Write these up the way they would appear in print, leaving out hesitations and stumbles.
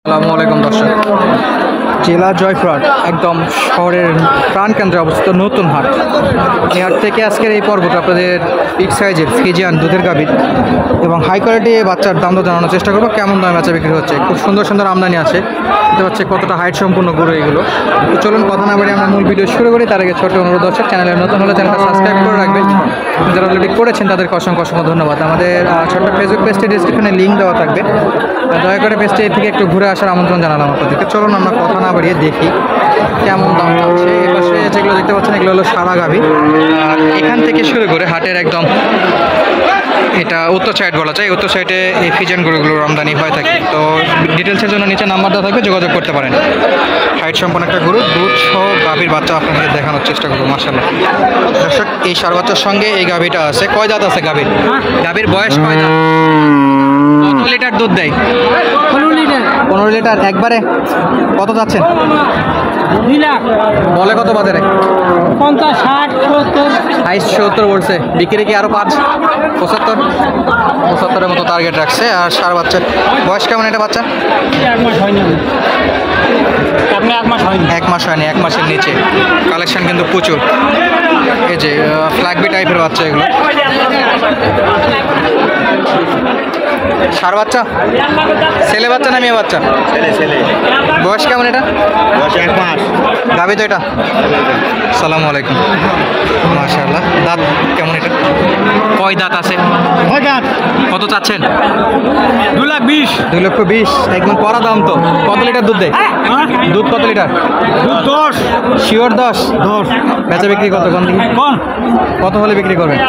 আসসালামু আলাইকুম দর্শক, জেলা জয়পুরহাট একদম শহরের প্রাণকেন্দ্রে অবস্থিত নতুন হাট। এই হাট থেকে আজকের এই পর্বটা আপনাদের বিগ সাইজের ফিজিয়ান দুধের গাভীর এবং হাই কোয়ালিটি বাচ্চার দাম তো জানানোর চেষ্টা করবো। কেমন দামে বাচ্চা বিক্রি হচ্ছে, খুব সুন্দর সুন্দর আমদানি আছে, এটা হচ্ছে কতটা হাইট সম্পূর্ণ গরু এগুলো। তো চলুন কথা না বাড়ি আমরা মূল ভিডিও শুরু করি। তার আগে ছোট অনুরোধ, দর্শক চ্যানেলের নতুন হলে চ্যানেলটা সাবস্ক্রাইব করে রাখবেন। যারা অলরেডি করেছেন তাদেরকে অসংখ্য অসংখ্য ধন্যবাদ। আমাদের ছোট্ট ফেসবুক পেজটি ডিসক্রিপশনে লিঙ্ক দেওয়া থাকবে, দয়া করে পেজটি থেকে একটু ঘুরে আসার আমন্ত্রণ জানালাম আপনাদেরকে। চলুন আমরা কথা না বাড়িয়ে দেখি কেমন দাম আছে। এপাশে যেগুলো দেখতে পাচ্ছেন এগুলো হলো সারা গাভী। আর এখান থেকে শুরু করে হাটের একদম এটা উত্তর সাইড বলা যায়, উত্তর সাইডে এই ফিজিয়ান গরুগুলোর আমদানি হয়ে থাকে। তো ডিটেলসের জন্য নিচে নাম্বার দেওয়া থাকবে, যোগাযোগ করতে পারেন। হাইট সম্পন্ন একটা গরু, দুধ সহ গাভীর বাচ্চা আপনাদের দেখানোর চেষ্টা করবো। মাশাআল্লাহ দর্শক, এই সার বাচ্চার সঙ্গে এই গাভীটা আছে। কয় দাঁত আছে গাভীর? গাভীর বয়স কয় দাঁত? কত লিটার দুধ দেয়? 15 লিটার একবারে। কত যাচ্ছেন? 2 লাখ। বলে কত বাজারে? 50, 60, 70। 70 বলছে, বিক্রি কি আরো 5, 75-75-এর মতো টার্গেট রাখছে। আর সার বাচ্চা বয়স কেমন এটা বাচ্চা? 1 মাস হয়নি। আপনি 1 মাস হয়নি। 1 মাস হয়নি, 1 মাসের নিচে। কালেকশন কিন্তু প্রচুর। এই যে ফ্ল্যাগবি টাইপের বাচ্চা এগুলো। সার বাচ্চা, ছেলে বাচ্চা না মেয়ে বাচ্চা? ছেলে। বয়স কেমন এটা? বয়স 1 মাস। গাভী তো এটা? সালামু আলাইকুম। মাশাআল্লাহ। দাঁত কেমন এটা? কয় দাঁত আছে? কত চাচ্ছেন? 2,20,000। 2,20,000 একদম কড়া দাম তো। কত লিটার দুধ দেয়? দুধ কত লিটার? 10। শিওর 10। বেচা বিক্রি কত? কোন দিকে কোন? কত হলে বিক্রি করবেন?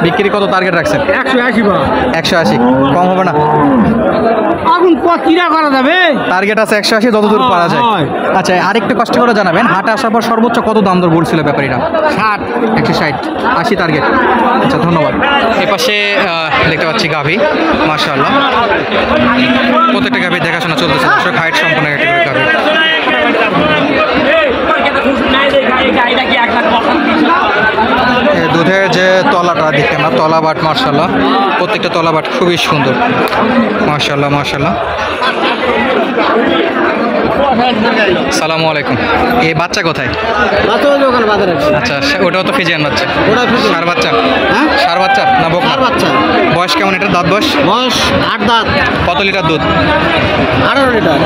বিক্রি কত টার্গেট রাখছেন? 180 বা 180, কম হবে না? আগুন কিরা করা যাবে? টার্গেট আছে 180, যত দূর পারা যায়। আচ্ছা, আরেকটু কষ্ট করে জানাবেন, হাটে আসার পর সর্বোচ্চ কত দাম দর বলছিল ব্যাপারীরা? 60, 160, 80 টার্গেট। আচ্ছা ধন্যবাদ। এপাশে দেখতে পাচ্ছি গাভী, মাশাআল্লাহ প্রত্যেকটা গাভী দেখাশোনা চলতেছে দর্শক। হাইট সম্পন্ন একটা গাভী। দুধের যে তলাটা দেখে না, তলাবাট মাশাআল্লাহ, প্রত্যেকটা তলাবাট খুবই সুন্দর। মাশাআল্লাহ মাশাআল্লাহ। সালামু আলাইকুম। এই বাচ্চা কোথায়? আচ্ছা, ওটাও তো ফিজিয়ান বাচ্চা। সার বাচ্চা? হ্যাঁ, সার বাচ্চা না বকনা? বাচ্চা। বয়স কেমন এটা? দাঁত বয়স? বয়স 8 দাঁত। কত লিটার দুধ? 18 লিটার।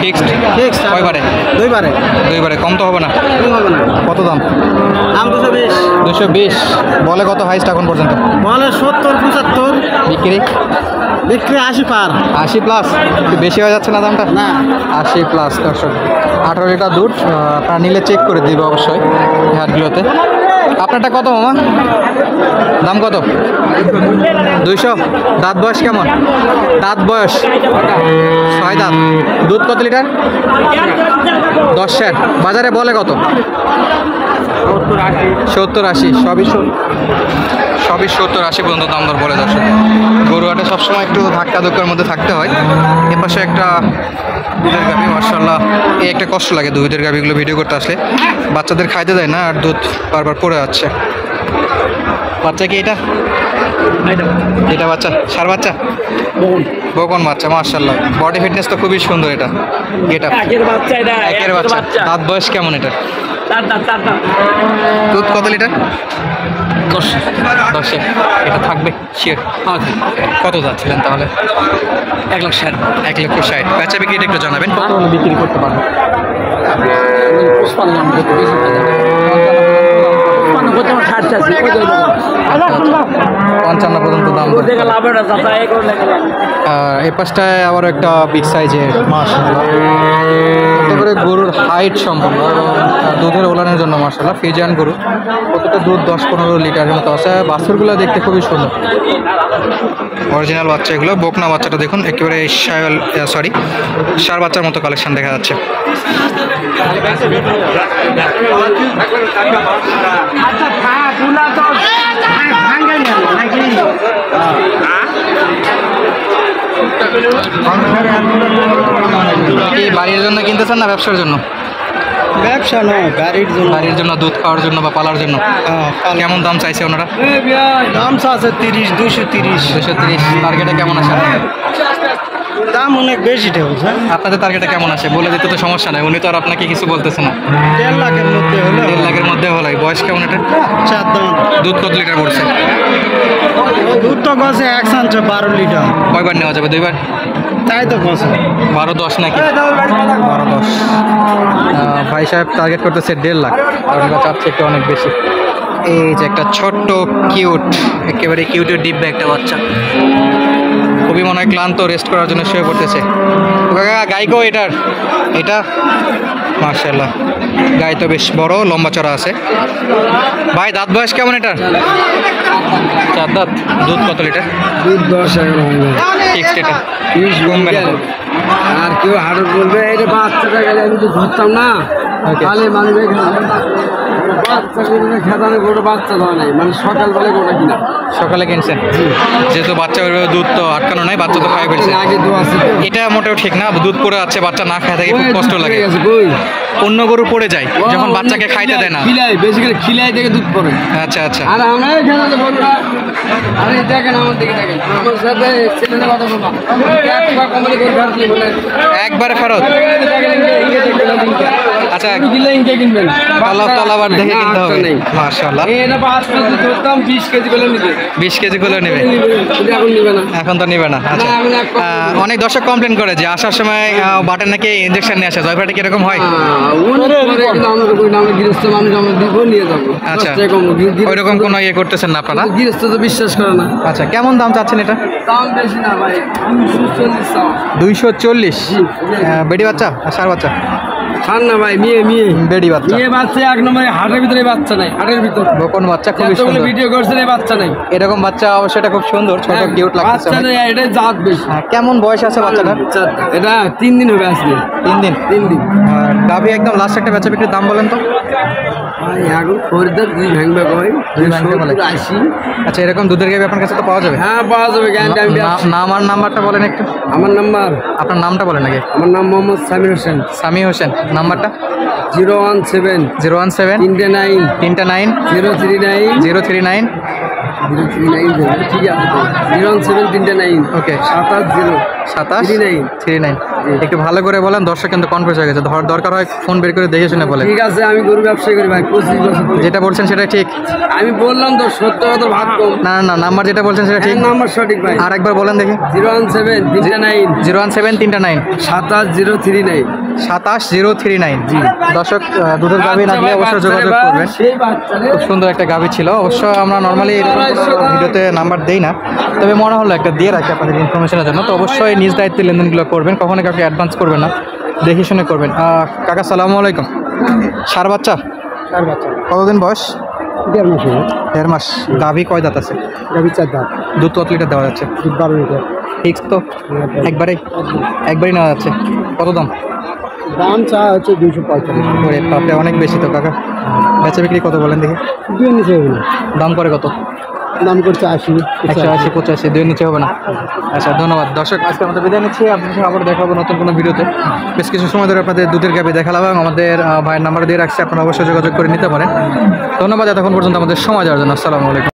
ফিক্সড? ফিক্সড। কয়বারে? দুইবারে। কম তো হবে না? হবে না। কত দাম? দাম 220। 220। বলে কত হাইস্ট এখন পর্যন্ত? বলে 70, 75। বিক্রি 80 পার। 80 প্লাস? বেশি হয়ে যাচ্ছে না দামটা? না, 80 প্লাস দর্শক। 18 লিটার দুধ আপনারা নিলে চেক করে দিবে অবশ্যই এই হাটগুলোতে। আপনারটা কত মামা? দাম কত? 200। দাঁত বয়স কেমন? দাঁত বয়স 6 দাঁত। দুধ কত লিটার? 10 বাজারে বলে কত? 70-80, সবই 70-80 পর্যন্ত দাম দর বলে দর্শক। গরু হাটে সবসময় একটু ধাক্কা ধুক্কার মধ্যে থাকতে হয়। এপাশে একটা দুধের গাভী, মাশাআল্লাহ। এই একটা কষ্ট লাগে দুধের গাভীগুলো ভিডিও করতে আসলে, বাচ্চাদের খাইতে দেয় না আর দুধ বারবার পড়ে যাচ্ছে। বাচ্চা কি এটা? এটা বাচ্চা? সার বাচ্চা? বকন বাচ্চা, মাশাআল্লাহ। বডি ফিটনেস তো খুবই সুন্দর। এটা একের বাচ্চা। এটা একের বাচ্চা। দাঁত বয়স কেমন এটা? দুধ কত লিটার? 10। এটা থাকবে শিওর? কত যাচ্ছিলেন তাহলে? 1,60,000। 1,60,000। বেচা বিক্রিটা একটু জানাবেন, কত হলে বিক্রি করতে পারবেন? 55 পর্যন্ত দাম। এই পাশটায় আবার একটা বিগ সাইজের, মাশাআল্লাহ করে গরুর হাইট সম্পন্ন এবং দুধের ওলানের জন্য মাশাআল্লাহ ফিজিয়ান গরু। প্রত্যেকটা দুধ 10-15 লিটারের মতো আছে। বাছুরগুলো দেখতে খুবই সুন্দর, অরিজিনাল বাচ্চা এগুলো। বকনা বাচ্চাটা দেখুন, একেবারে সার বাচ্চার মতো কালেকশন দেখা যাচ্ছে। কি বাড়ির জন্য কিনতেছেন না ব্যবসার জন্য? ব্যবসা নয়, বাড়ির জন্য দুধ খাওয়ার জন্য বা পালার জন্য। কেমন দাম চাইছে ওনারা? দাম আছে 30, 230। 230। টার্গেটে কেমন আছে? দাম অনেক বেশি ঠেলছে। আপনাদের টার্গেটটা কেমন আছে বলে দিতে তো সমস্যা নাই, উনি তো আর আপনাকে কিছু বলতেছে না। 1.5 লাখের মধ্যে হলে 1.5 লাখের মধ্যে হলো। বয়স কেমন এটা? 4 দাম। দুধ কত লিটার পড়ছে? দুধ তো গছে 1 সাঞ্চ 12 লিটার। কয়বার নেওয়া যাবে? 2 বার? তাই তো গছে 12-10 নাকি? 12-10। ভাই সাহেব টার্গেট করতেছে 1.5 লাখ, আর ওনারা চাচ্ছে একটু অনেক বেশি। এই যে একটা ছোট্ট কিউট, একেবারে কিউটের ডিব্বা একটা বাচ্চা, খুবই মনে হয় ক্লান্ত, রেস্ট করার জন্য শুয়ে পড়তেছে। গাইকো এটার, এটা মাশাআল্লাহ গাই তো বেশ বড়, লম্বা চড়া আছে। ভাই দাঁত বয়স কেমন এটার? 4 দাঁত। দুধ কত লিটার? দুধ 10 এগারো হয় না। ফিক্সড এটা কমবে না তো? আর কেউ হাড় বলবে এটা বাচ্চাটা গেলে আমি তো ধরতাম না। Okay. তাহলে মানুষ বাচ্চা খেতানে গোটা বাচ্চা দেওয়া নাই, মানে সকালবেলা গোটা কিনা সকালে কিনছেন? যেহেতু বাচ্চা ওইভাবে দুধ তো আটকানো নাই, বাচ্চা তো খাই ফেলছে। আগে দু আছে তো। এটা মোটেও ঠিক না, দুধ পড়ে আছে, বাচ্চা না খায় থাকে, খুব কষ্ট লাগে। ঠিক আছে, কই অন্য গরু পড়ে যায় যখন বাচ্চাকে খাইতে দেয় না। খিলাই বেসিক্যালি খিলাই থেকে দুধ পড়ে। আচ্ছা আচ্ছা। আর আমরা খেলাতে বলবো আরে দেখেন আমার দিকে দেখেন আমার সাথে ছেলেদের কথা বলবো একবার কমেডি করে খাচ্ছি বলে একবারে ফেরত? আচ্ছা, কিনলে ইনকে কিনবেন তলাবার দেখে কিনতে হবে। মাশাআল্লাহ। এটা 5 কেজি ধরতাম 20 কেজি করে নিতে। 20 কেজি করে নেবে? এটা এখন নিবে না। এখন তো নিবে না। আচ্ছা, অনেক দর্শক কমপ্লেন করে যে আসার সময় বাটের নাকি ইঞ্জেকশন নিয়ে আসে, জয়ফ্রাটে কিরকম হয়? আমরা গৃহস্থ মানুষ আমরা দিব নিয়ে যাবো। আচ্ছা, ওইরকম কোনো ইয়ে করতেছেন না আপনারা? গৃহস্থ তো বিশ্বাস করে না। আচ্ছা, কেমন দাম চাচ্ছেন এটা? দাম বেশি না ভাই, 240। বেডি বাচ্চা আর ষাঁড় বাচ্চা? খান না ভাই, মেয়ে মেয়ে বেডি বাচ্চা। মেয়ে বাচ্চা 1 নম্বরে, হাটের ভিতরে বাচ্চা নাই, হাটের ভিতর বকন বাচ্চা খুবই এতগুলো সুন্দর। ভিডিও করছে রে, বাচ্চা নাই। এরকম বাচ্চা অবশ্যই এটা খুব সুন্দর, ছোট কিউট লাগতেছে। বাচ্চা নেই, এটাই জাত বেশি। কেমন বয়স আছে বাচ্চাটার? এটা 3 দিন হবে আজকে। 3 দিন। 3 দিন। আর গাভী একদম লাস্ট একটা বেচা বিক্রির দাম বলেন তো? ভাই এখন খরিদ্দার 2 ভাঙবে কয়, 80। আচ্ছা, এরকম দুধের গাভী আপনার কাছে তো পাওয়া যাবে? হ্যাঁ পাওয়া যাবে, গ্যারান্টি আমি দিচ্ছি। নাম আর নাম্বারটা বলেন একটু। আমার নাম্বার, আপনার নামটা বলেন আগে। আমার নাম মোহাম্মদ সামির হোসেন। সামি হোসেন। নাম্বারটা? 017 017 39 39 039 039 ঠিক আছে 017 39 ওকে 27 27 39। একটু ভালো করে বলেন, দর্শক কিন্তু কনফিউজ হয়ে গেছে। দরকার হয় ফোন বের করে দেখে শুনে বলেন। ঠিক আছে, আমি গরু ব্যবসা করি ভাই 25 বছর ধরে। যেটা বলছেন সেটা ঠিক? আমি বললাম তো 70 কথা ভাগ কম। না না, নাম্বার যেটা বলছেন সেটা ঠিক? নাম্বার সঠিক ভাই। আর একবার বলেন দেখি। 017 39 017 39 27039। 27039। জি দর্শক, দুধের গাভী না দিলে অবশ্যই যোগাযোগ করবেন। সেই বাচ্চারে খুব সুন্দর একটা গাভী ছিল। অবশ্য আমরা নর্মালি ভিডিওতে নাম্বার দেই না, তবে মনে হলো একটা দিয়ে রাখি আপনাদের ইনফরমেশনের জন্য। তো অবশ্যই নিজ দায়িত্বে লেনদেনগুলো করবেন, কখনো কাউকে অ্যাডভান্স করবেন না, দেখে শুনে করবেন। কাকা সালামু আলাইকুম। ষাঁড় বাচ্চা? চার বাচ্চা। কতদিন বয়স? 1.5 মাস হবে। 1.5 মাস। গাভী কয় দাঁত আছে? গাভী 4 দাঁত। দুধ কত লিটার দেওয়া যাচ্ছে? দুধ 12 লিটার। ফিক্স তো? একবারই নেওয়া যাচ্ছে? কত দাম? দাম চা হচ্ছে 245। ওরে বাপরে, অনেক বেশি তো কাকা। বেচা বিক্রি কত বলেন দেখি? 2 নিচে হবে না। দাম করে কত? দাম করছে 80 180 85, 2 নিচে হবে না? আচ্ছা, ধন্যবাদ দর্শক। আজকে আমাদের বিদায় নিচ্ছি, আপনাদের সঙ্গে আবার দেখা হবে নতুন কোনো ভিডিওতে। বেশ কিছু সময় ধরে আপনাদের দুধের গাভী দেখালাম এবং আমাদের ভাইয়ের নাম্বার দিয়ে রাখছি, আপনারা অবশ্যই যোগাযোগ করে নিতে পারেন। ধন্যবাদ এতক্ষণ পর্যন্ত আমাদের সময় দেওয়ার জন্য। আসসালামু আলাইকুম।